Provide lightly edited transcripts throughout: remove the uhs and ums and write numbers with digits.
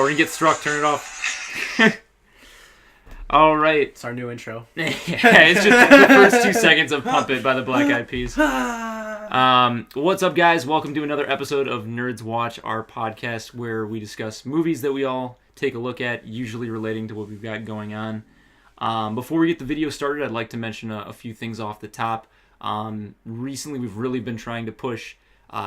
we're gonna get struck. Turn it off. All right. It's our new intro. Yeah, it's just the first 2 seconds of Pump It by the Black Eyed Peas. What's up, guys? Welcome to another episode of Nerds Watch, our podcast where we discuss movies that we all take a look at, usually relating to what we've got going on. Before we get the video started, I'd like to mention a few things off the top. Recently, we've really been trying to push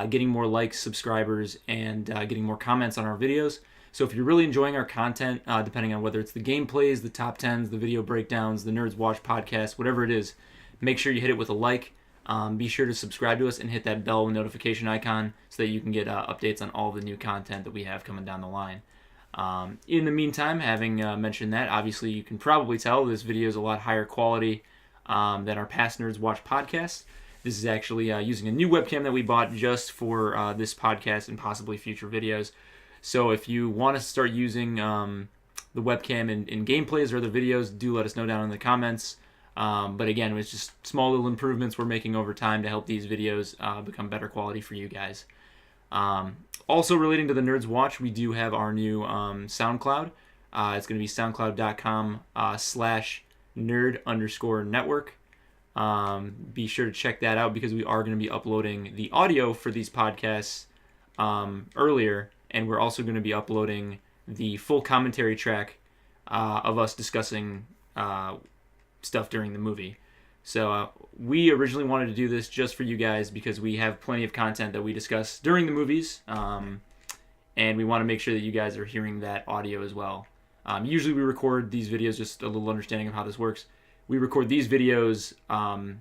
getting more likes, subscribers, and getting more comments on our videos. So if you're really enjoying our content, depending on whether it's the gameplays, the top 10s, the video breakdowns, the Nerds Watch podcast, whatever it is, make sure you hit it with a like. Be sure to subscribe to us and hit that bell notification icon so that you can get updates on all the new content that we have coming down the line. In the meantime, having mentioned that, obviously you can probably tell this video is a lot higher quality than our past Nerds Watch podcast. This is actually using a new webcam that we bought just for this podcast and possibly future videos. So if you want to start using the webcam in gameplays or other videos, do let us know down in the comments. But again, it's just small little improvements we're making over time to help these videos become better quality for you guys. Also relating to the Nerds Watch, we do have our new SoundCloud. It's going to be soundcloud.com/nerd_network. Be sure to check that out because we are going to be uploading the audio for these podcasts earlier. And we're also going to be uploading the full commentary track of us discussing stuff during the movie. So we originally wanted to do this just for you guys because we have plenty of content that we discuss during the movies. And we want to make sure that you guys are hearing that audio as well. Usually we record these videos, just a little understanding of how this works. We record these videos a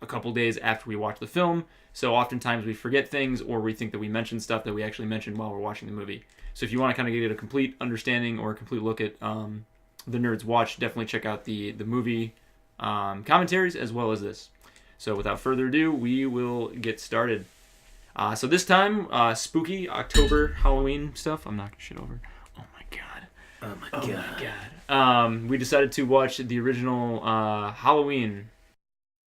couple days after we watch the film. So oftentimes we forget things or we think that we mentioned stuff that we actually mentioned while we're watching the movie. So if you want to kind of get a complete understanding or a complete look at the Nerds Watch, definitely check out the movie commentaries as well as this. So without further ado, we will get started. So this time, spooky October Halloween stuff. I'm knocking shit over. Oh my god. Oh my god. We decided to watch the original Halloween.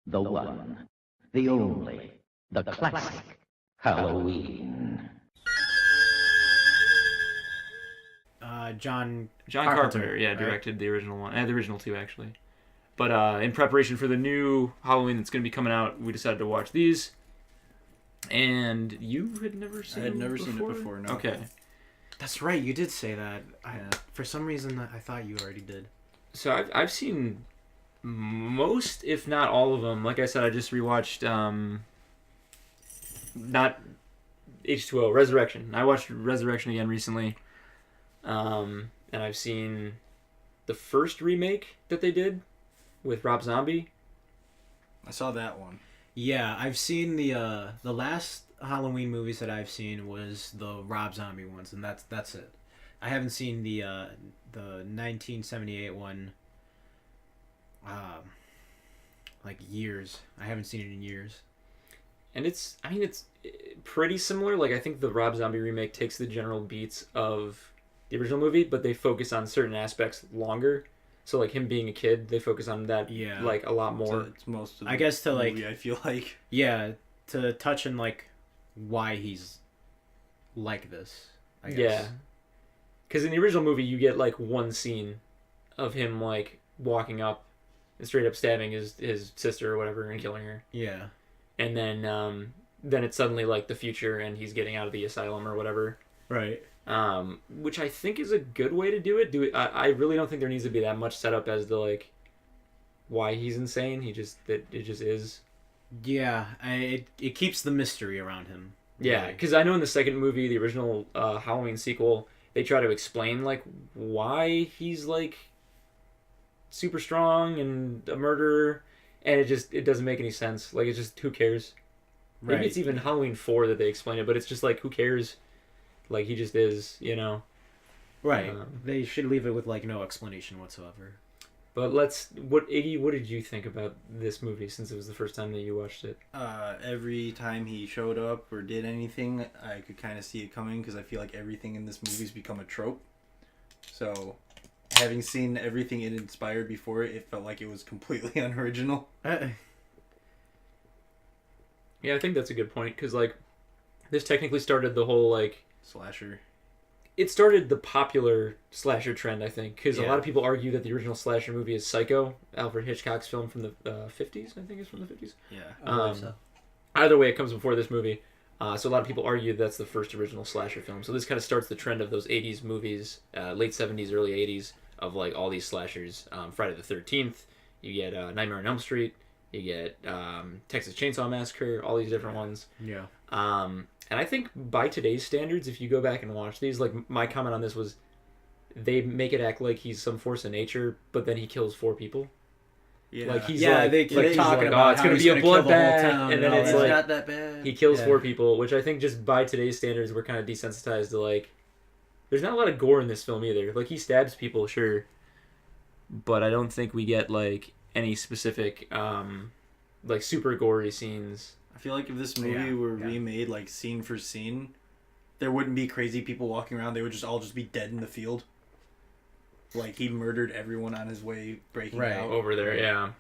The one, the only, the classic Halloween. John Carpenter, right? directed the original one, the original two actually. But in preparation for the new Halloween that's going to be coming out, we decided to watch these. And you had never seen it? I had never seen it before, no. Okay. That's right, you did say that. For some reason, I thought you already did. So I've seen most, if not all of them. Like I said, I just rewatched not H2O, Resurrection. I watched Resurrection again recently. And I've seen the first remake that they did with Rob Zombie. I saw that one. Yeah, I've seen the last Halloween movies that I've seen was the Rob Zombie ones, and that's it. I haven't seen the 1978 one like years. I haven't seen it in years. And it's pretty similar. Like, I think the Rob Zombie remake takes the general beats of the original movie, but they focus on certain aspects longer. So, like, him being a kid, they focus on that, like, a lot more. So it's most of the I guess to, like... movie, I feel like. Yeah, to touch on, like, why he's like this, I guess. Yeah. Because in the original movie, you get, like, one scene of him, like, walking up and straight up stabbing his sister or whatever and killing her. Yeah. And then it's suddenly, like, the future and he's getting out of the asylum or whatever. Right. Which I think is a good way to do it. I really don't think there needs to be that much setup as to, like, why he's insane. It just is. Yeah, it keeps the mystery around him. Yeah, because I know in the second movie, the original Halloween sequel, they try to explain, like, why he's, like, super strong and a murderer, and it doesn't make any sense. Like, it's just, who cares? Maybe it's even Halloween 4 that they explain it, but it's just like, who cares? Like, he just is, you know? Right. They should leave it with, like, no explanation whatsoever. But Iggy, what did you think about this movie since it was the first time that you watched it? Every time he showed up or did anything, I could kind of see it coming because I feel like everything in this movie's become a trope. So, having seen everything it inspired before it felt like it was completely unoriginal. Yeah, I think that's a good point because, like, this technically started the whole, like... Slasher. it started the popular slasher trend, I think, because a Yeah. lot of people argue that the original slasher movie is Psycho, Alfred Hitchcock's film from the 50s. I think it's from the 50s. Yeah. I believe so. Either way, it comes before this movie. So a lot of people argue that's the first original slasher film. So this kind of starts the trend of those 80s movies, late 70s, early 80s, of like all these slashers. Friday the 13th, you get Nightmare on Elm Street, you get Texas Chainsaw Massacre, all these different ones. Yeah. And I think by today's standards, if you go back and watch these, like my comment on this was, they make it act like he's some force of nature, but then he kills 4 people. Yeah. Like he's Yeah, like, they keep like, he's talking like, about it's how gonna he's be a gonna kill the whole bloodbath, town and then and it's all like that. not that bad. he kills Yeah. 4 people, which I think just by today's standards, we're kind of desensitized to like. There's not a lot of gore in this film either. Like he stabs people, sure, but I don't think we get like any specific like super gory scenes. I feel like if this movie Yeah, were yeah. remade like scene for scene, there wouldn't be crazy people walking around. They would just all be dead in the field. Like he murdered everyone on his way breaking Right. out. Over there, yeah.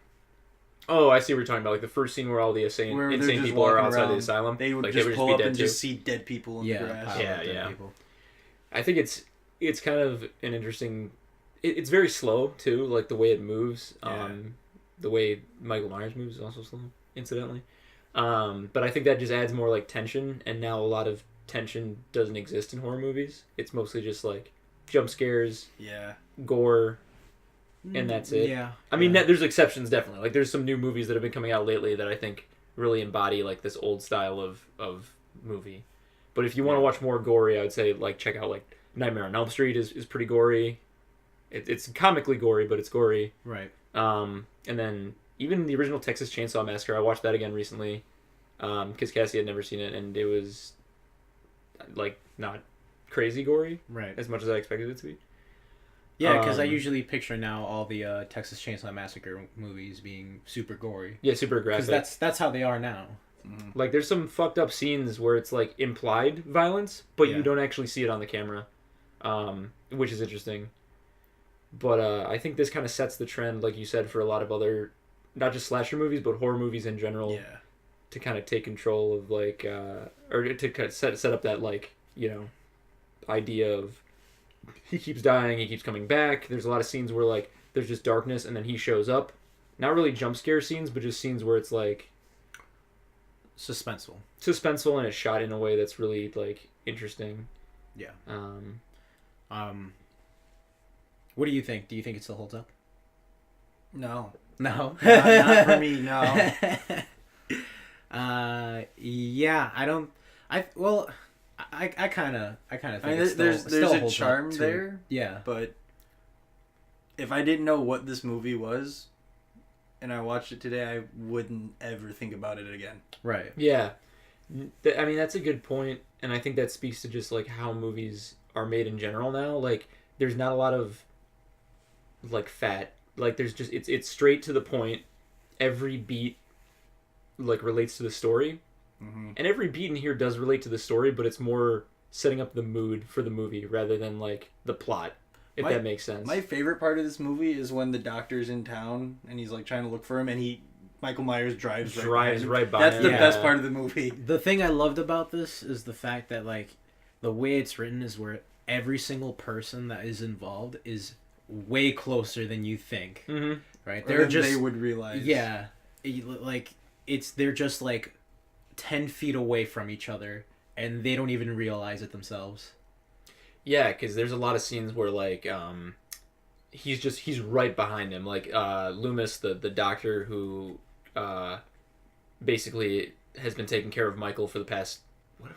Oh, I see what you're talking about. Like the first scene where all the insane Where they're insane just people are walking outside the around, asylum. They would like, just pull be up dead and too. just see dead people in the grass. pile Yeah, of dead yeah. people. I think it's kind of an interesting. It's very slow too, like the way it moves. Yeah. The way Michael Myers moves is also slow, incidentally. But I think that just adds more like tension, and now a lot of tension doesn't exist in horror movies. It's mostly just like jump scares, Yeah. gore, and that's it. Yeah. I mean, yeah. there's exceptions definitely. Like there's some new movies that have been coming out lately that I think really embody like this old style of movie. But if you want to watch more gory, I would say like check out like Nightmare on Elm Street is pretty gory. It's comically gory, but it's gory. Right. And then even the original Texas Chainsaw Massacre, I watched that again recently because Cassie had never seen it, and it was like not crazy gory Right. as much as I expected it to be. Yeah, because I Um, usually picture now all the Texas Chainsaw Massacre movies being super gory. Yeah, super Because graphic. that's how they are now. Like there's some fucked up scenes where it's like implied violence, but Yeah. you don't actually see it on the camera, which is interesting. But I think this kind of sets the trend, like you said, for a lot of other, not just slasher movies, but horror movies in general, Yeah. to kind of take control of like, or to kind of set up that like, idea of he keeps dying, he keeps coming back. There's a lot of scenes where like there's just darkness and then he shows up. Not really jump scare scenes, but just scenes where it's like Suspenseful. suspenseful and it's shot in a way that's really like interesting. Yeah. Um, What do you think? Do you think it still holds up? No. No. Not for me, no. Yeah, I don't. I kind of think I mean, it there's still a holds up charm to- there, Yeah. but if I didn't know what this movie was and I watched it today, I wouldn't ever think about it again. Right. yeah, I mean that's a good point, and I think that speaks to just like how movies are made in general now. Like, there's not a lot of like fat. Like, there's just it's straight to the point. Every beat like relates to the story, and every beat in here does relate to the story, but it's more setting up the mood for the movie rather than like the plot. If that makes sense. My favorite part of this movie is when the doctor's in town and he's like trying to look for him, and Michael Myers drives right by That's him. the Yeah. best part of the movie. The thing I loved about this is the fact that like the way it's written is where every single person that is involved is way closer than you think. Mm-hmm. Right? Or They're than just they would realize. yeah, like they're just like 10 feet away from each other, and they don't even realize it themselves. Yeah, because there's a lot of scenes where like he's right behind him. Like Loomis, the doctor who basically has been taking care of Michael for the past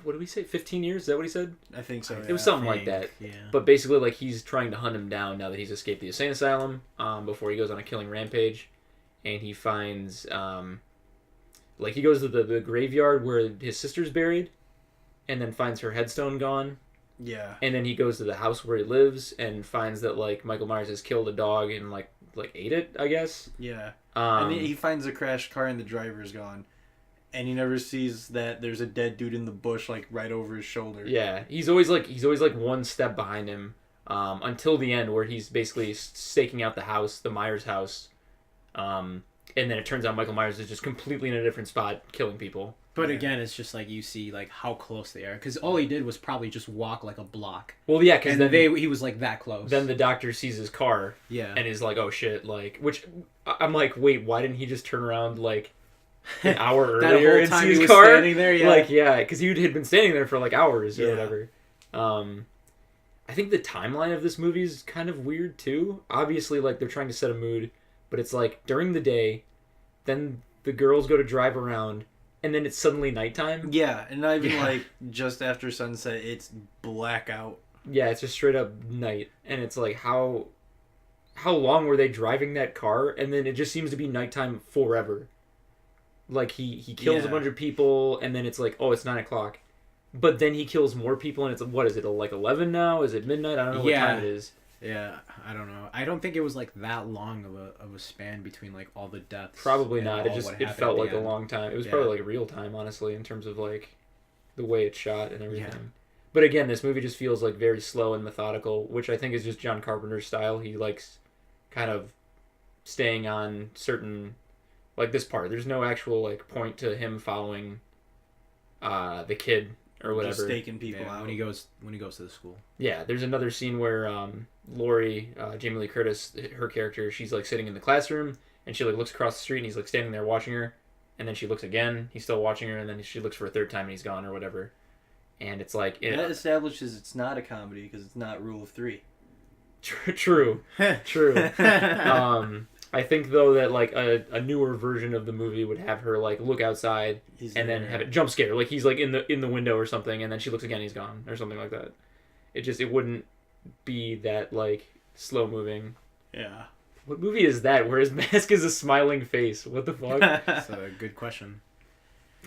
what did we say, 15 years? Is that what he said? I think so. It was something like that. Yeah. But basically, like, he's trying to hunt him down now that he's escaped the insane asylum before he goes on a killing rampage, and he finds like he goes to the graveyard where his sister's buried, and then finds her headstone gone. Yeah. And then he goes to the house where he lives and finds that like Michael Myers has killed a dog and like ate it, I guess. Yeah. Um, And he finds a crashed car and the driver's gone. And he never sees that there's a dead dude in the bush like right over his shoulder. yeah, he's always like one step behind him until the end where he's basically staking out the house, the Myers house, and then it turns out Michael Myers is just completely in a different spot killing people. But again, it's just like you see like how close they are, because all he did was probably just walk like a block. Well, yeah, because And he was like that close. then the doctor sees his car yeah, and is like, "Oh shit!" Like, which I'm like, wait, why didn't he just turn around like an hour that earlier whole and time see he his was car? standing there, yeah. Like, yeah, because he had been standing there for like hours or Yeah. whatever. I think the timeline of this movie is kind of weird too. Obviously, like they're trying to set a mood, but it's like during the day, then the girls go to drive around, and then it's suddenly nighttime. Yeah, and not even Yeah. like just after sunset, it's blackout. Yeah, it's just straight up night, and it's like how long were they driving that car, and then it just seems to be nighttime forever. Like he kills a Yeah. bunch of people, and then it's like, oh, it's 9:00, but then he kills more people, and it's what is it, like 11 now? Is it midnight? I don't know what Yeah. time it is. yeah. I don't know. I don't think it was like that long of a span between like all the deaths. Probably and not. all It just what it happened felt at the like a end. long time. It was Yeah. probably like real time, honestly, in terms of like the way it's shot and everything. Yeah. But again, this movie just feels like very slow and methodical, which I think is just John Carpenter's style. He likes kind of staying on certain, like this part. There's no actual like point to him following the kid or whatever. Just staking people Yeah, out. when he goes to the school. Yeah, there's another scene where Lori, Jamie Lee Curtis, her character, she's like sitting in the classroom and she like looks across the street and he's like standing there watching her, and then she looks again, he's still watching her, and then she looks for a third time and he's gone or whatever. And it's like That establishes it's not a comedy because it's not Rule of Three. true. I think though that like a newer version of the movie would have her like look outside He's and then there. have it jump scare, like he's like in the window or something, and then she looks again, he's gone or something like that. It wouldn't be that like slow moving. Yeah. What movie is that where his mask is a smiling face? What the fuck? That's a good question.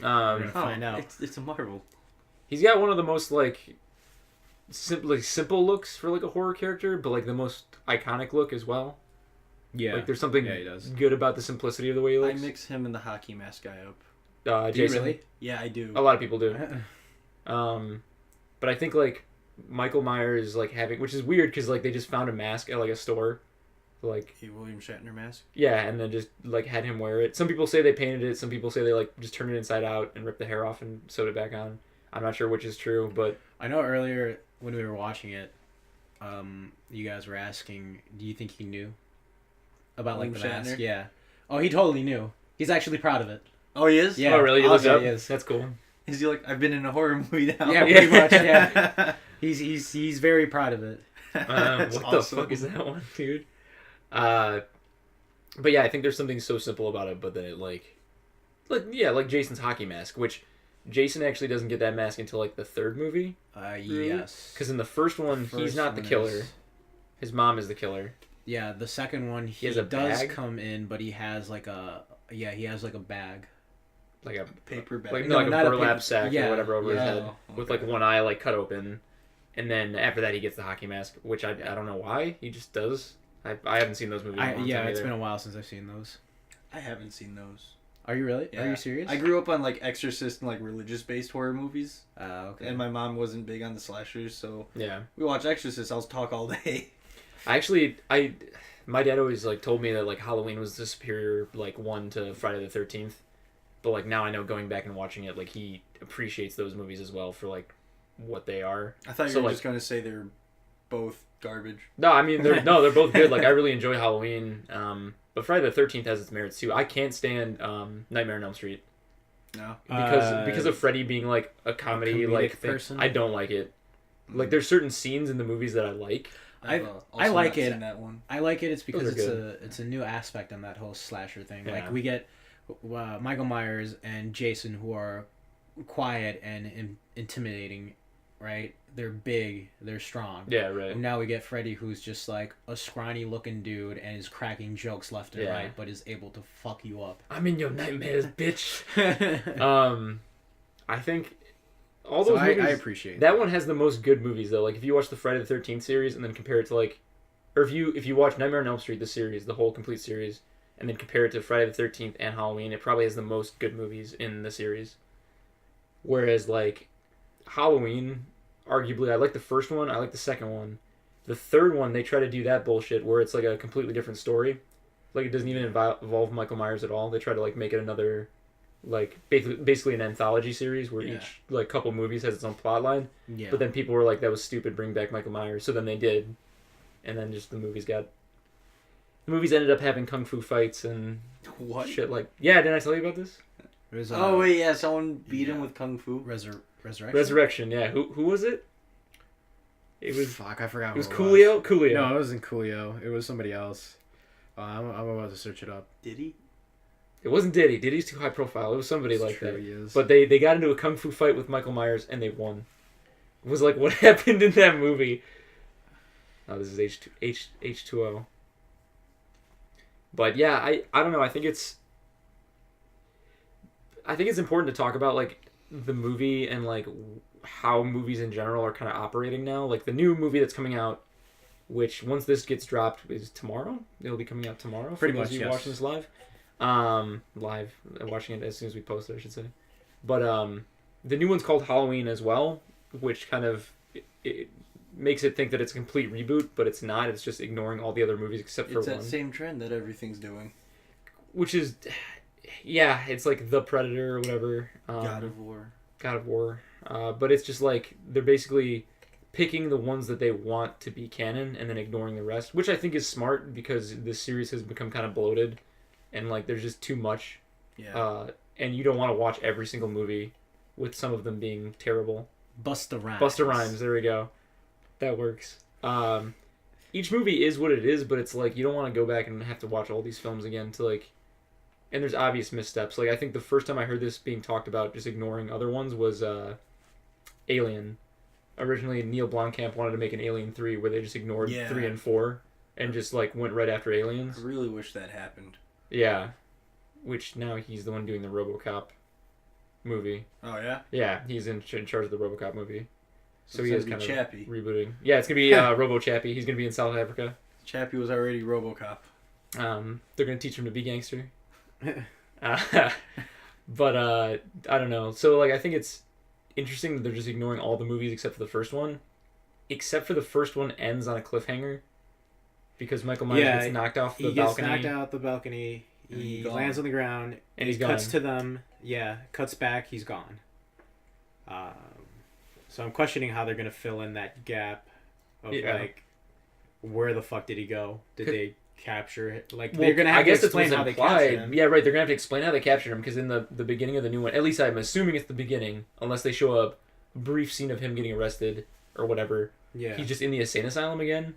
Find out. It's a Marvel. He's got one of the most like simple looks for like a horror character, but like the most iconic look as well. Yeah. Like there's something Yeah, he does. good about the simplicity of the way he I looks. mix him and the hockey mask guy up. Do you Jason. really? Yeah, I do. A lot of people do. But I think like Michael Myers like having, which is weird because like they just found a mask at like a store, like A William Shatner mask. yeah, and then just like had him wear it. Some people say they painted it. Some people say they like just turned it inside out and ripped the hair off and sewed it back on. I'm not sure which is true, but I know earlier when we were watching it, you guys were asking, do you think he knew about like the William mask? Shatner? Yeah. Oh, he totally knew. He's actually proud of it. Oh, he is? Yeah. oh really? You looked Awesome, up? he is. That's cool. Is he like, I've been in a horror movie now? Yeah, pretty much. Yeah. He's very proud of it. That's What the awesome. fuck is that one, dude? But yeah, I think there's something so simple about it, but then it like Jason's hockey mask, which Jason actually doesn't get that mask until like the third movie, Yes. because in the first one he's First not the one killer. is- His mom is the killer. Yeah, the second one he has a does bag? come in, but he has like a he has like a bag. Like a Paper bag. like No, like a not a burlap paper- sack yeah, or whatever over his yeah. head Oh, with okay. like one eye like cut open, and then after that he gets the hockey mask, which I don't know why he just does. I haven't seen those movies. In a long time It's either. been a while since I've seen those. I haven't seen those. Are you really? Yeah. Are you serious? I grew up on like Exorcist and like religious-based horror movies, Okay. and my mom wasn't big on the slashers, so Yeah. we watch Exorcist. I'll talk all day. My dad always like told me that like Halloween was the superior like one to Friday the 13th, but like now I know going back and watching it, like he appreciates those movies as well for like what they are. I thought you So, were like- just gonna say they're both garbage. No, I mean they're both good. Like I really enjoy Halloween, but Friday the 13th has its merits too. I can't stand Nightmare on Elm Street No. because of Freddy being like a comedy comedic like thing. person? I don't like it. Like there's certain scenes in the movies that I like. I've, I also like not it. seen that one. I like it. It's because Those are it's a new aspect on that whole slasher thing. Yeah. Like we get Michael Myers and Jason, who are quiet and intimidating, right? They're big, they're strong. Yeah, right. And now we get Freddy, who's just like a scrawny looking dude and is cracking jokes left and Yeah. right, but is able to fuck you up. I'm in your nightmares, bitch. I think all So those movies. I appreciate that one has the most good movies though. Like if you watch the Friday the 13th series and then compare it to like, or if you watch Nightmare on Elm Street the series, the whole complete series, and then compare it to Friday the 13th and Halloween, it probably has the most good movies in the series. Whereas like Halloween, arguably I like the first one, I like the second one. The third one they try to do that bullshit where it's like a completely different story. Like it doesn't even involve Michael Myers at all. They try to like make it another like basically an anthology series where Yeah. each like couple movies has its own plot line. Yeah. But then people were like, that was stupid, bring back Michael Myers. So then they did. And then just the movies ended up having kung fu fights and What? shit like... Yeah, didn't I tell you about this? It was, Oh wait, yeah, someone beat him yeah. with kung fu. Resurrection. Resurrection, yeah. Who was it? It was... Fuck, I forgot. It was who Coolio? Coolio. No, it wasn't Coolio. It was somebody else. I'm about to search it up. Did he? It wasn't Diddy. Diddy's too high profile. It was somebody It's like true, that. he is. But they got into a kung fu fight with Michael Myers and they won. It was like, what happened in that movie? Oh, this is H2O. But yeah, I don't know. I think it's important to talk about like the movie and like how movies in general are kind of operating now. Like the new movie that's coming out, which once this gets dropped is tomorrow. It'll be coming out tomorrow. Pretty for those much, of you yes. watching this live. Live, watching it as soon as we post it, I should say. But the new one's called Halloween as well, which kind of it makes it think that it's a complete reboot, but it's not. It's just ignoring all the other movies except for It's one. that same trend that everything's doing. Which is, yeah, it's like The Predator or whatever. God of War. God of War. But it's just like they're basically picking the ones that they want to be canon and then ignoring the rest, which I think is smart because this series has become kind of bloated and like there's just too much. Yeah. And you don't want to watch every single movie with some of them being terrible. Busta Rhymes. Busta Rhymes, there we go. That works. Each movie is what it is, but it's like you don't want to go back and have to watch all these films again to like... And there's obvious missteps. Like I think the first time I heard this being talked about, just ignoring other ones, was Alien. Originally, Neil Blomkamp wanted to make an Alien 3 where they just ignored 3 and 4 and just like went right after Aliens. I really wish that happened. Yeah. Which now he's the one doing the RoboCop movie. Oh yeah. Yeah, he's in charge of the RoboCop movie. So it's he is gonna kind be of Chappie. rebooting. Yeah, it's gonna be Robo Chappie. He's gonna be in South Africa. Chappie was already RoboCop. They're gonna teach him to be gangster. But I don't know. So like I think it's interesting that they're just ignoring all the movies except for the first one. Except for the first one ends on a cliffhanger. Because Michael Myers gets knocked off the balcony. He gets knocked out the balcony. He gone. lands on the ground. And he's cuts gone. to them. Yeah, cuts back. He's gone. So I'm questioning how they're gonna fill in that gap of like, where the fuck did he go? Did they capture it? Like they're gonna have to explain how they captured him. Yeah, right. They're gonna have to explain how they captured him because in the beginning of the new one, at least I'm assuming it's the beginning, unless they show a brief scene of him getting arrested or whatever. Yeah. He's just in the insane asylum again.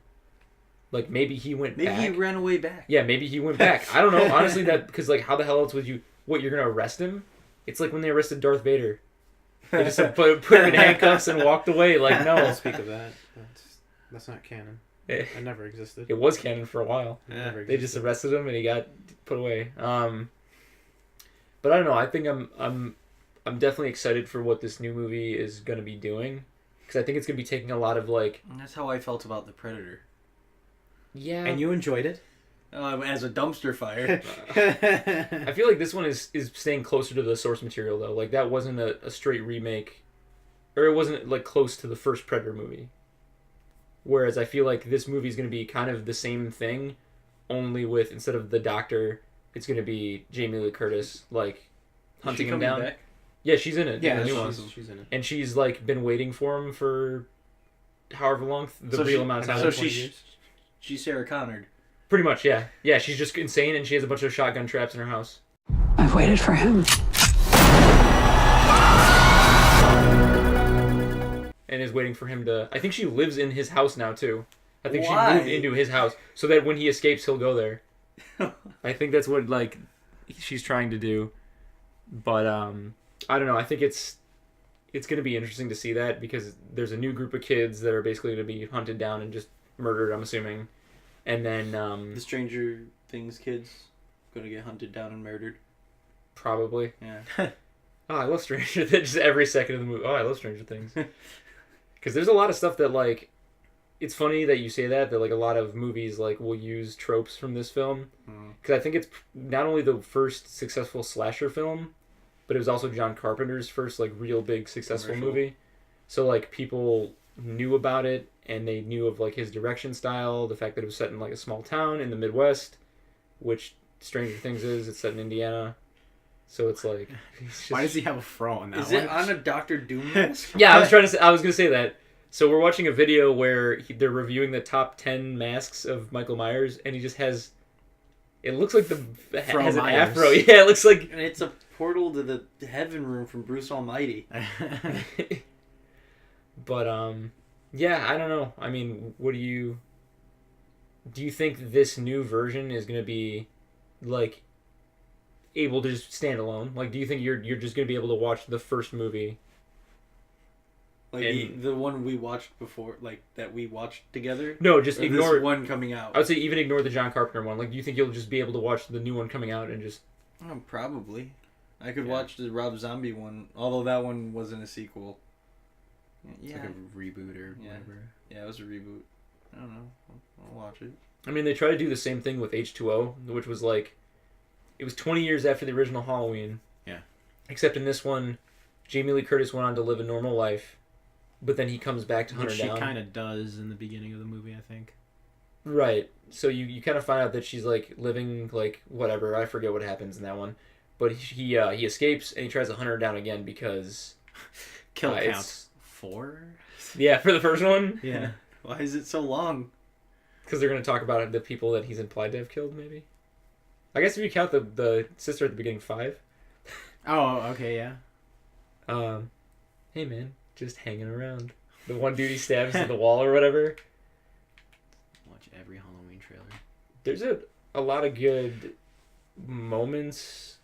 Like maybe he went back. Maybe he ran away back. Yeah, maybe he went back. I don't know. Honestly, that because like how the hell else would you? What, you're gonna arrest him? It's like when they arrested Darth Vader. They just put him in handcuffs and walked away. Like no. Don't speak of that. That's not canon. It never existed. was canon for a while. Never They just arrested him and he got put away. But I don't know. I think I'm definitely excited for what this new movie is gonna be doing because I think it's gonna be taking a lot of like. And that's how I felt about The Predator. Yeah. And you enjoyed it? As a dumpster fire. I feel like this one is staying closer to the source material though. Like that wasn't a straight remake, or it wasn't like close to the first Predator movie. Whereas I feel like this movie is going to be kind of the same thing, only with instead of the doctor, it's going to be Jamie Lee Curtis like hunting him down. Back? Yeah, she's in it. Yeah, the new one. she's in it. And she's like been waiting for him for however long real amount of time. So 20 years. She's Sarah Connor. Pretty much, yeah. Yeah, she's just insane and she has a bunch of shotgun traps in her house. I've waited for him. And is waiting for him to... I think she lives in his house now, too. I think Why? she moved into his house so that when he escapes, he'll go there. I think that's what, like, she's trying to do. But, I don't know. I think it's going to be interesting to see that because there's a new group of kids that are basically going to be hunted down and just murdered, I'm assuming. And then... The Stranger Things kids gonna get hunted down and murdered. Probably. Yeah. Oh, I love Stranger Things. Just every second of the movie. Oh, I love Stranger Things. Because there's a lot of stuff that, like... It's funny that you say that like, a lot of movies, like, will use tropes from this film. Because I think it's not only the first successful slasher film, but it was also John Carpenter's first, like, real big successful movie. So, like, people knew about it, and they knew of, like, his direction style, the fact that it was set in, like, a small town in the Midwest, which Stranger Things is. It's set in Indiana. So it's like, why does he have a fro on that Is one? it on a Dr. Doom mask? Yeah, I was gonna say that. So we're watching a video where they're reviewing the top 10 masks of Michael Myers, and he just has. It looks like has an Myers. afro. Yeah, it looks like. And it's a portal to the heaven room from Bruce Almighty. But yeah, I don't know. I mean, do you think this new version is gonna be like able to just stand alone? Like, do you think you're just gonna be able to watch the first movie? Like the one we watched before, like that we watched together? No, just Or ignore this one coming out. I would say even ignore the John Carpenter one. Like, do you think you'll just be able to watch the new one coming out and just... Oh, probably. I could watch the Rob Zombie one, although that one wasn't a sequel. It's like a reboot or whatever. Yeah, it was a reboot. I don't know. I'll watch it. I mean, they try to do the same thing with H2O, which was like... It was 20 years after the original Halloween. Yeah. Except in this one, Jamie Lee Curtis went on to live a normal life, but then he comes back to hunt Which her she down. kind of does in the beginning of the movie, I think. Right. So you kind of find out that she's like living like whatever. I forget what happens in that one. But he escapes and he tries to hunt her down again because... Kill count it's- 4? Yeah, for the first one. Yeah. Why is it so long? Because they're going to talk about the people that he's implied to have killed, maybe. I guess if you count the sister at the beginning, 5. Oh, okay, yeah. Hey man, just hanging around. The one dude he stabs to the wall or whatever. Watch every Halloween trailer. There's a lot of good moments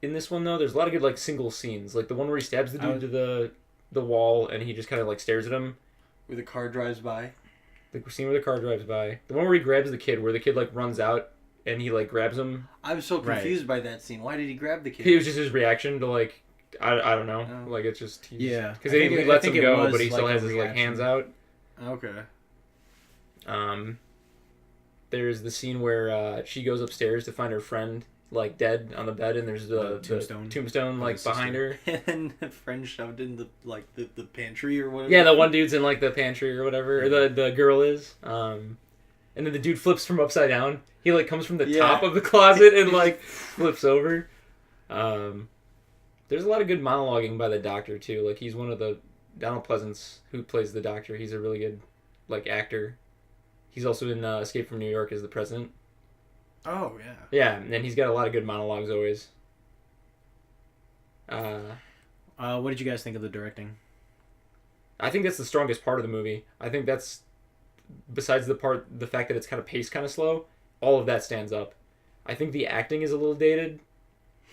in this one though. There's a lot of good like single scenes, like the one where he stabs the dude to the wall and he just kind of like stares at him. Where the car drives by. The scene where the car drives by. The one where he grabs the kid, where the kid like runs out and he like grabs him. I was so confused by that scene. Why did he grab the kid? It was just his reaction to like I don't know. Oh. Like it's just Yeah. because I he think lets it him go, was, but he still like, has a his like reaction. hands out. Okay. There's the scene where she goes upstairs to find her friend like dead on the bed, and there's the tombstone like behind her. And the friend shoved in the pantry or whatever. Yeah, the one dude's in like the pantry or whatever, or the girl is. And then the dude flips from upside down. He like comes from the top of the closet and like flips over. There's a lot of good monologuing by the doctor too. Like he's one of the Donald Pleasance who plays the doctor. He's a really good like actor. He's also in Escape from New York as the president. Oh yeah. Yeah, and he's got a lot of good monologues always. What did you guys think of the directing? I think that's the strongest part of the movie. I think that's besides the fact that it's kind of paced kind of slow, all of that stands up. I think the acting is a little dated.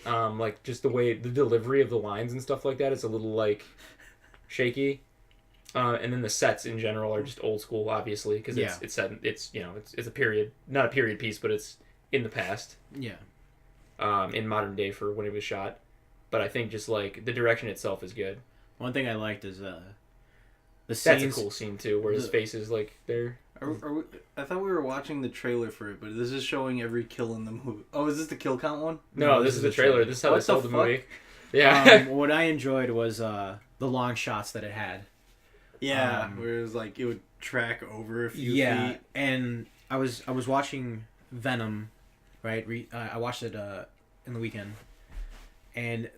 Like just the way the delivery of the lines and stuff like that is a little like shaky. And then the sets in general are just old school, obviously, because it's set. It's a period, not a period piece, but it's in the past. Yeah. In modern day for when it was shot, but I think just like the direction itself is good. One thing I liked is the scenes. That's a cool scene too, where his face is like there. I thought we were watching the trailer for it, but this is showing every kill in the movie. Oh, is this the kill count one? No, this is the trailer. This is how What they sold the the fuck? movie. Yeah. What I enjoyed was the long shots that it had. Yeah, where it was like it would track over a few feet. And I was watching Venom, right? I watched it in the weekend, and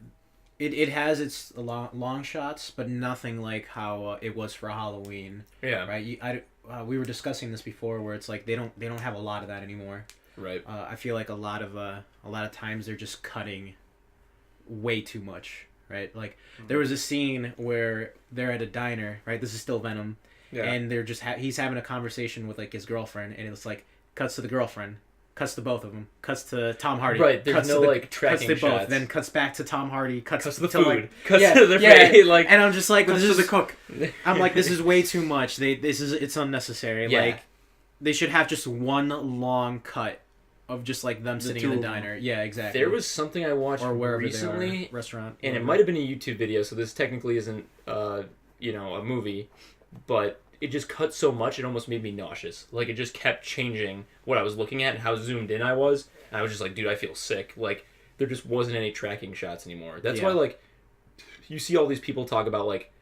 it has its long shots, but nothing like how it was for Halloween. Yeah. Right. We were discussing this before, where it's like they don't have a lot of that anymore. Right. I feel like a lot of times they're just cutting way too much. Right, like there was a scene where they're at a diner. Right, this is still Venom, and they're just he's having a conversation with like his girlfriend, and it's like cuts to the girlfriend, cuts to both of them, cuts to Tom Hardy. Right, there's cuts no to like tracking cuts to both, shots. then cuts back to Tom Hardy, cuts to the to food, like, cuts to their face, like, and I'm just like, Cuts this to is the cook. I'm like, this is way too much. It's unnecessary. Yeah. Like, they should have just one long cut of just like them sitting in the two of them. diner. Yeah, exactly. There was something I watched or wherever recently, they are, restaurant, and it wherever. might have been a YouTube video, so this technically isn't a movie, but it just cut so much it almost made me nauseous. Like it just kept changing what I was looking at and how zoomed in I was. And I was just like, dude, I feel sick. Like there just wasn't any tracking shots anymore. That's why like you see all these people talk about like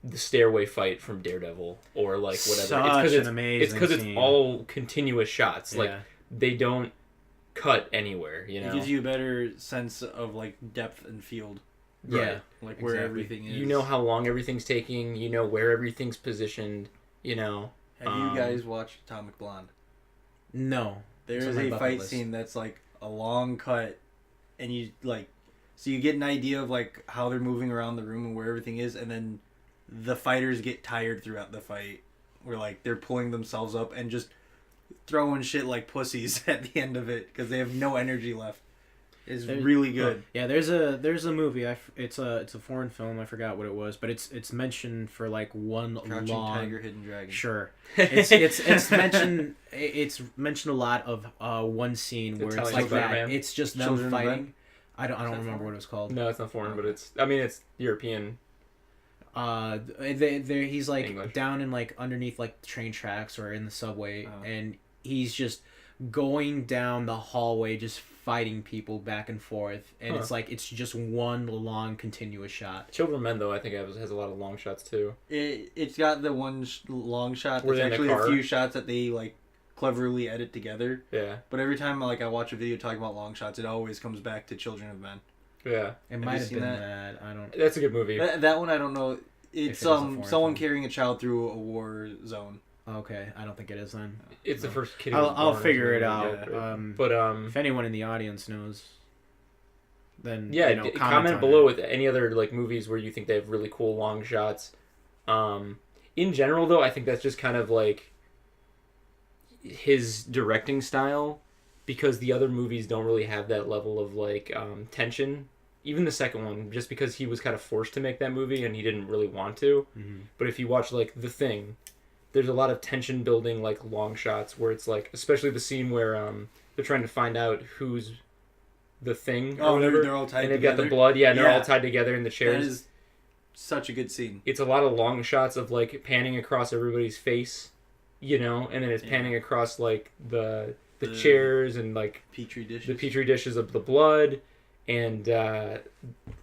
the stairway fight from Daredevil or like whatever. Such it's an amazing it's because it's scene. all continuous shots. Like they don't cut anywhere. You know, It gives you a better sense of like depth and field. Yeah, Like where exactly. everything is. You know how long everything's taking. You know where everything's positioned. You know. Have you guys watched Atomic Blonde? No. There It's is on my a bucket fight list. scene that's like a long cut, and you like, so you get an idea of like how they're moving around the room and where everything is, and then the fighters get tired throughout the fight, where like they're pulling themselves up and just throwing shit like pussies at the end of it because they have no energy left. It's really good. Yeah, there's a movie. It's a foreign film. I forgot what it was, but it's mentioned for like one Crouching long. Tiger, Hidden Dragon. Sure, it's mentioned. It's mentioned a lot of one scene where it's like that. Spider-Man. It's just them Children of fighting. Men? I don't remember what it was called. No, it's not foreign, but it's. I mean, it's European. He's like English. down in like underneath like train tracks or in the subway, and he's just going down the hallway, just fighting people back and forth, and it's just one long continuous shot. Children of Men, though, I think has a lot of long shots too. It's got the one long shot. Where There's they're in actually the a car. few shots that they like cleverly edit together. Yeah, But every time like I watch a video talking about long shots, it always comes back to Children of Men. yeah, It might have seen been that? that. I don't. that's a good movie. That one I don't know. It's it is a foreign someone film. carrying a child through a war zone. Okay, I don't think it is then. It's the first kid. who was I'll born, figure it actually. out. Yeah. But If anyone in the audience knows, then yeah, you know, comment on below it. with any other like movies where you think they have really cool long shots. In general, though, I think that's just kind of like his directing style, because the other movies don't really have that level of like tension. Even the second one, just because he was kind of forced to make that movie and he didn't really want to. Mm-hmm. But if you watch like The Thing, there's a lot of tension building like long shots where it's like, especially the scene where they're trying to find out who's the thing or Oh, whatever, they're all tied and they've together. got the blood, and they're Yeah. all tied together in the That chairs. is such a good scene. It's a lot of long shots of like panning across everybody's face, you know, and then it's panning across like the chairs and like Petri dishes. the petri dishes of the blood. And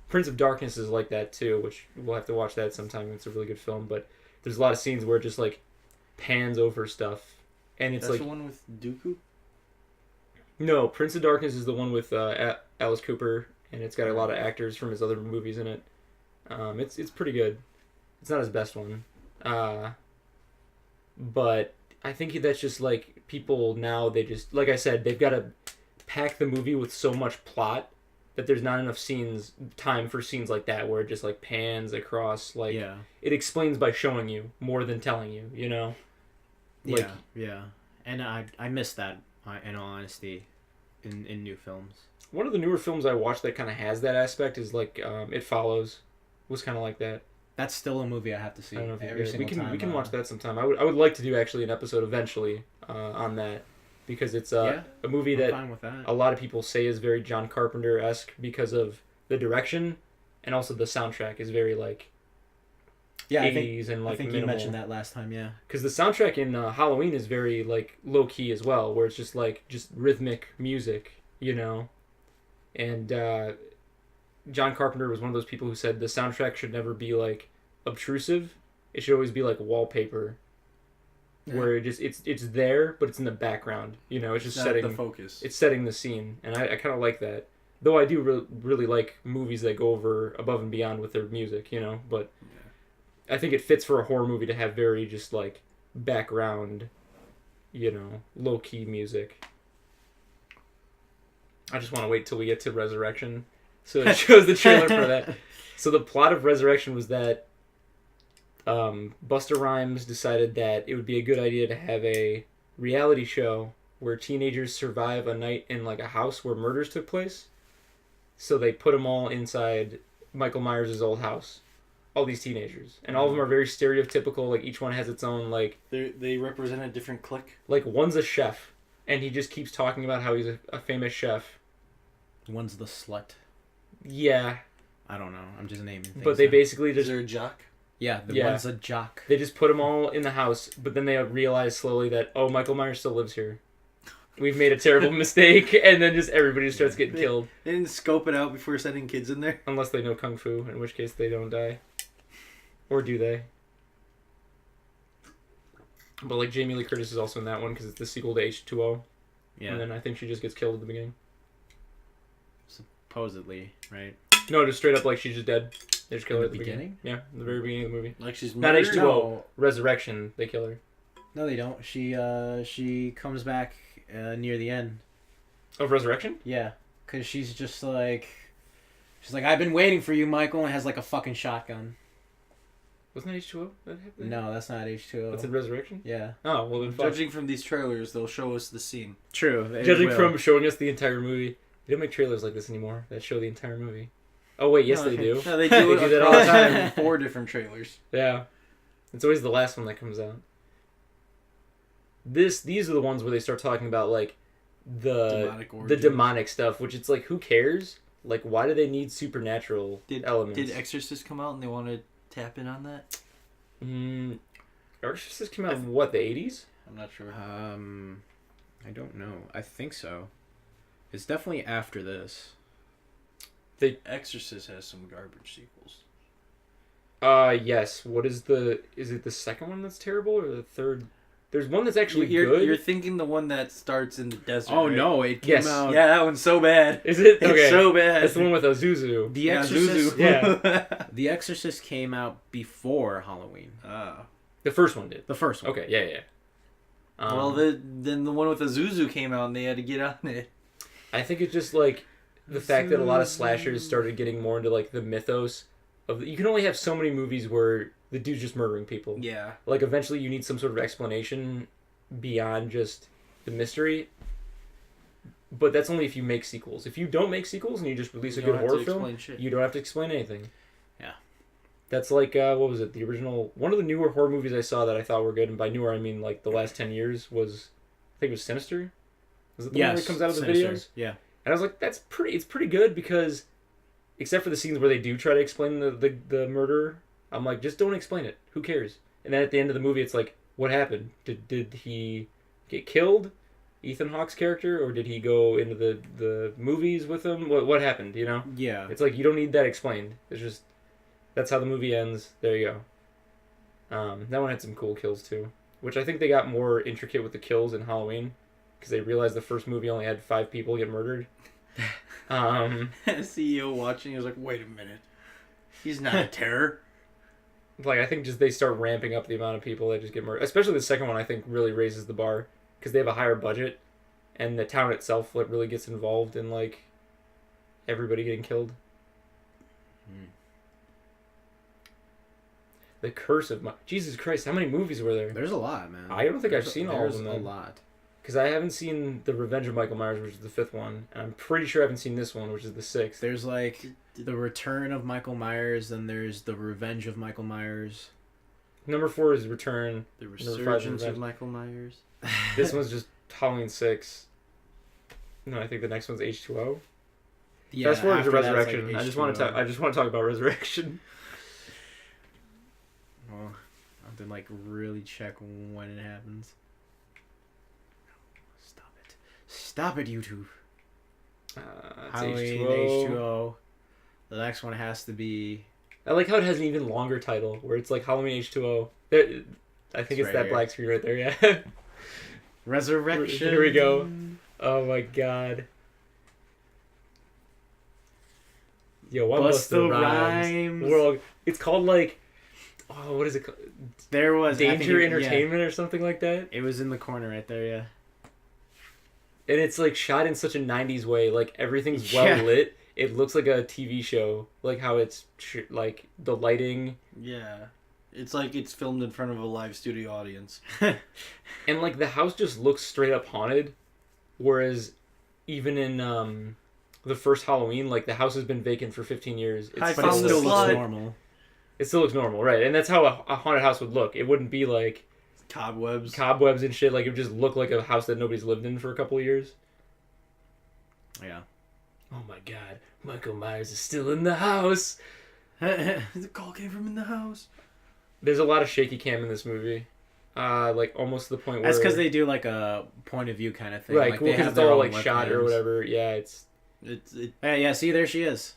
Prince of Darkness is like that too, which we'll have to watch that sometime. It's a really good film, but there's a lot of scenes where it just like pans over stuff, and it's That's like the one with Dooku? no, Prince of Darkness is the one with Alice Cooper, and it's got a lot of actors from his other movies in it. It's pretty good. It's not his best one, but I think that's just like people now. They just, like I said, they've got to pack the movie with so much plot that there's not enough time for scenes like that where it just like pans across. Like it explains by showing you more than telling you. You know. Like, yeah, and I miss that. In all honesty, in new films. One of the newer films I watched that kind of has that aspect is like It Follows. Was kind of like that. That's still a movie I have to see. I don't know if every single time. we can watch that sometime. I would like to do actually an episode eventually on that, because it's a movie I'm that fine with that. a lot of people say is very John Carpenter-esque because of the direction, and also the soundtrack is very like 80s and like I think minimal. you mentioned that last time. Yeah. Because the soundtrack in Halloween is very like low key as well, where it's just like rhythmic music, you know, and John Carpenter was one of those people who said the soundtrack should never be like obtrusive; it should always be like wallpaper, where it's there, but it's in the background. You know, it's just setting the focus. It's setting the scene, and I kind of like that. Though I do really like movies that go above and beyond with their music, you know, but. I think it fits for a horror movie to have very just like background, you know, low key music. I just want to wait till we get to Resurrection, so it shows the trailer for that. So the plot of Resurrection was that Busta Rhymes decided that it would be a good idea to have a reality show where teenagers survive a night in like a house where murders took place. So they put them all inside Michael Myers' old house. All these teenagers, and all of them are very stereotypical. Like each one has its own like. They represent a different clique. Like one's a chef, and he just keeps talking about how he's a famous chef. One's the slut. Yeah. I don't know. I'm just naming things. But they now. basically Is just there a jock? Yeah, Yeah. one's a jock. they just put them all in the house, but then they realize slowly that Michael Myers still lives here. We've made a terrible mistake, and then just everybody just starts getting killed. They didn't scope it out before sending kids in there. Unless they know Kung Fu, in which case they don't die. Or do they? But like Jamie Lee Curtis is also in that one because it's the sequel to H2O. Yeah. And then I think she just gets killed at the beginning. Supposedly, right? No, just straight up like she's just dead. They just kill In her the at the beginning. Yeah, in the very beginning of the movie. Like she's Not murdered? H2O. No. Resurrection, they kill her. No, they don't. She comes back near the end. Of Resurrection? Yeah, because she's like, I've been waiting for you, Michael, and has like a fucking shotgun. Wasn't that H2O that happened? No, that's not H2O. That's in Resurrection? Yeah. Oh, well then fuck. Judging from these trailers, they'll show us the scene. True. Judging from showing us the entire movie. They don't make trailers like this anymore that show the entire movie. Oh wait, yes No, they do. No, they do it They do that all the across time. 4 different trailers. Yeah. It's always the last one that comes out. These are the ones where they start talking about like the demonic stuff, which it's like, who cares? Like, why do they need supernatural elements? Did Exorcist come out and they want to tap in on that? Exorcist came out in what, the 80s? I'm not sure. I don't know. I think so. It's definitely after this. Exorcist has some garbage sequels. Yes. What is it the second one that's terrible or the third? There's one that's actually good. You're thinking the one that starts in the desert. Oh right? no, it came out. Yeah, that one's so bad. Is it? It's Okay. so bad. That's the one with Azuzu. The Exorcist. Zuzu. Yeah. The Exorcist came out before Halloween. The first one did. The first one. Okay, yeah. Well, then the one with Azuzu came out and they had to get on it. I think it's just like the fact that a lot of slashers started getting more into like the mythos of. You can only have so many movies where the dude's just murdering people. Yeah. Like eventually you need some sort of explanation beyond just the mystery. But that's only if you make sequels. If you don't make sequels and you just release a good horror film, you don't have to explain anything. Yeah. That's like, what was it? The original... One of the newer horror movies I saw that I thought were good, and by newer I mean like the last 10 years, was... I think it was Sinister? Was it the one that comes out of the Sinister. videos? Yeah. And I was like, it's pretty good because... Except for the scenes where they do try to explain the murder, I'm like, just don't explain it. Who cares? And then at the end of the movie, it's like, what happened? Did he get killed? Ethan Hawke's character, or did he go into the movies with him? What happened? You know? Yeah. It's like you don't need that explained. It's just that's how the movie ends. There you go. That one had some cool kills too, which I think they got more intricate with the kills in Halloween because they realized the first movie only had 5 people get murdered. CEO watching, he was like, "Wait a minute, he's not a terror." Like I think just they start ramping up the amount of people that just get murdered. Especially the second one, I think really raises the bar. Because they have a higher budget, and the town itself like really gets involved in like everybody getting killed. The Curse of Jesus Christ! How many movies were there? There's a lot, man. I don't think I've seen all of them. There's a lot. Because I haven't seen The Revenge of Michael Myers, which is the 5th one, and I'm pretty sure I haven't seen this one, which is the 6th. There's like the Return of Michael Myers, then there's the Revenge of Michael Myers. Number 4 is Return. The Number 5 is Resurgence of Revenge. Michael Myers. This one's just Halloween 6. No, I think the next one's H2O. Yeah, Fast forward to after that, it's Resurrection. like I just want to talk about Resurrection. Well, I have to like really check when it happens. Stop it, YouTube. It's Halloween, H2O. H2O. The next one has to be... I like how it has an even longer title, where it's like Halloween H2O. There, I think it's right that here. black screen right there, yeah. Resurrection. Here we go. Oh my god. Yo, what Bust the the rhymes? rhymes. World. It's called like... Oh, what is it called? There was... Danger yeah. Entertainment or something like that? It was in the corner right there, yeah. And it's like shot in such a 90s way. Like everything's well Yeah. lit. It looks like a TV show. Like how it's like the lighting. Yeah, it's like it's filmed in front of a live studio audience. And like the house just looks straight up haunted. Whereas even in the first Halloween, like the house has been vacant for 15 years. I But it found the still looks slide. normal. It still looks normal, right? And that's how a haunted house would look. It wouldn't be like Cobwebs and shit. Like it would just look like a house that nobody's lived in for a couple of years. Yeah. Oh my god, Michael Myers is still in the house. The call came from in the house. There's a lot of shaky cam in this movie. Like almost to the point where That's because they do like a point of view kind of thing. right, like, well, they because have it's their all own like shot or webcams. whatever. Yeah, it's Yeah, see, there she is.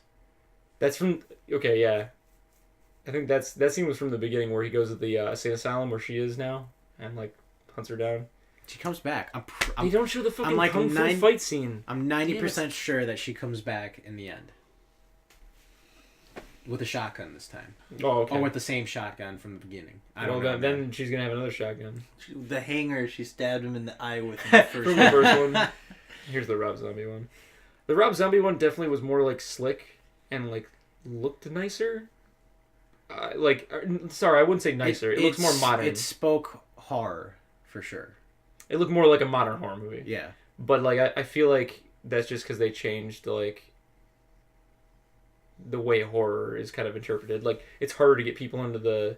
that's from okay, yeah. I think that scene was from the beginning where he goes to the insane asylum where she is now and like hunts her down. She comes back. They don't show the fucking like kung fu fight scene. I'm 90% sure that she comes back in the end. With a shotgun this time. Oh, okay. Or with the same shotgun from the beginning. I don't know. know. Then she's gonna have another shotgun. The hanger, she stabbed him in the eye with in the first From the first one. Here's the Rob Zombie one. The Rob Zombie one definitely was more like slick and like looked nicer. Sorry, I wouldn't say nicer. It looks more modern. It spoke horror for sure. It looked more like a modern horror movie. Yeah. But like I feel like that's just because they changed like the way horror is kind of interpreted. Like it's harder to get people into the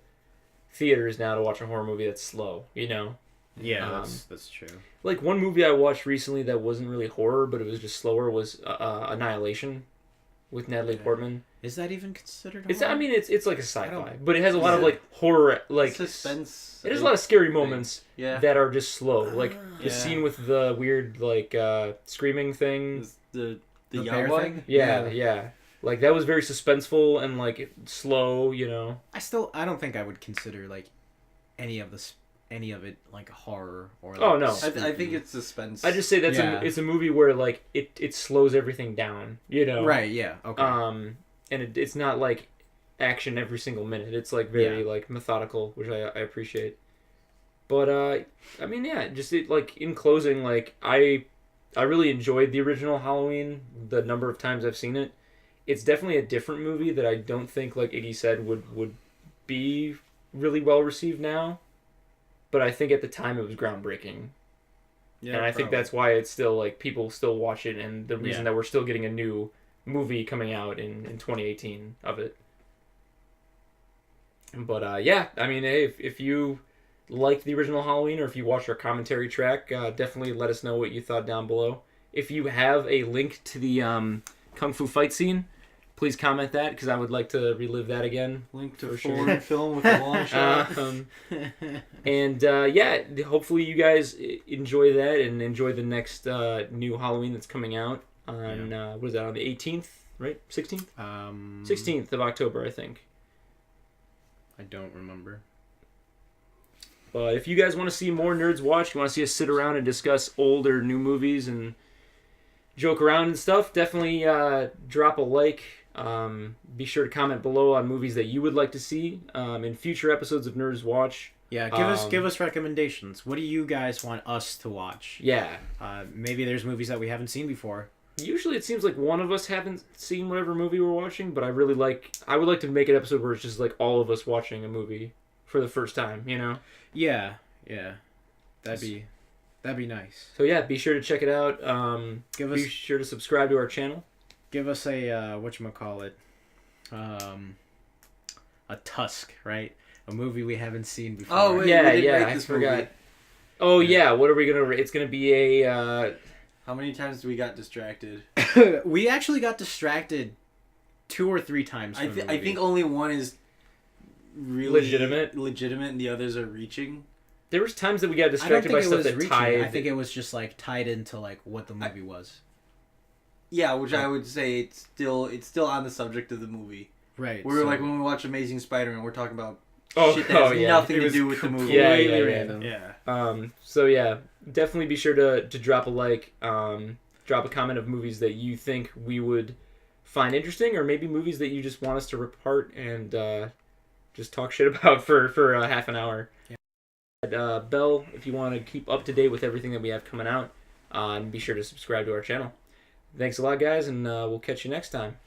theaters now to watch a horror movie that's slow. You know. Yeah, that's true. Like one movie I watched recently that wasn't really horror, but it was just slower was Annihilation with Natalie Portman. Is that even considered It's horror? I mean it's like a sci-fi, but it has a lot of like horror like suspense. It has a lot of scary moments that are just slow. Like the Yeah. scene with the weird like screaming thing. The bear Yawa? thing? Yeah. Like that was very suspenseful and like slow, you know. I don't think I would consider like any of it like horror or like, Oh, no. I think it's suspense. I just say that's it's a movie where like it slows everything down, you know. Right, yeah. Okay. And it's not like action every single minute. It's like very like methodical, which I appreciate. But I mean, yeah, just like in closing, like I really enjoyed the original Halloween. The number of times I've seen it, it's definitely a different movie that I don't think, like Iggy said, would be really well received now. But I think at the time it was groundbreaking. Yeah, and I think that's why it's still like people still watch it, and the reason that we're still getting a new movie coming out in 2018 of it. But yeah, I mean, hey, if you liked the original Halloween, or if you watched our commentary track, definitely let us know what you thought down below. If you have a link to the kung fu fight scene, please comment that, because I would like to relive that again. Link to foreign film with a long shot. And yeah, hopefully you guys enjoy that and enjoy the next new Halloween that's coming out on what is that, on the 18th, right? 16th? 16th of October, I think. I don't remember. But if you guys want to see more Nerds Watch, you want to see us sit around and discuss old or new movies and joke around and stuff, definitely drop a like. Be sure to comment below on movies that you would like to see in future episodes of Nerds Watch. Yeah, give us recommendations. What do you guys want us to watch? Yeah. Maybe there's movies that we haven't seen before. Usually it seems like one of us haven't seen whatever movie we're watching, but I would like to make an episode where it's just like all of us watching a movie for the first time, you know? Yeah. That'd be nice. So yeah, be sure to check it out. Be sure to subscribe to our channel. Give us a whatchamacallit, a Tusk, right? A movie we haven't seen before. Oh, wait, I forgot. Movie. Oh yeah, what are we gonna rate? It's gonna be a. How many times we got distracted? We actually got distracted 2 or 3 times. I think only one is really legitimate, and the others are reaching. There was times that we got distracted by stuff that tied. I think it was just like tied into like what the movie was. Yeah, which I would say it's still on the subject of the movie. Right. We're like when we watch Amazing Spider-Man, we're talking about shit that has nothing to do with the movie. Yeah. Random. Yeah. So yeah, definitely be sure to drop a like, drop a comment of movies that you think we would find interesting, or maybe movies that you just want us to rip apart and just talk shit about for half an hour. Yeah. Bell, if you want to keep up to date with everything that we have coming out, and be sure to subscribe to our channel. Thanks a lot, guys, and we'll catch you next time.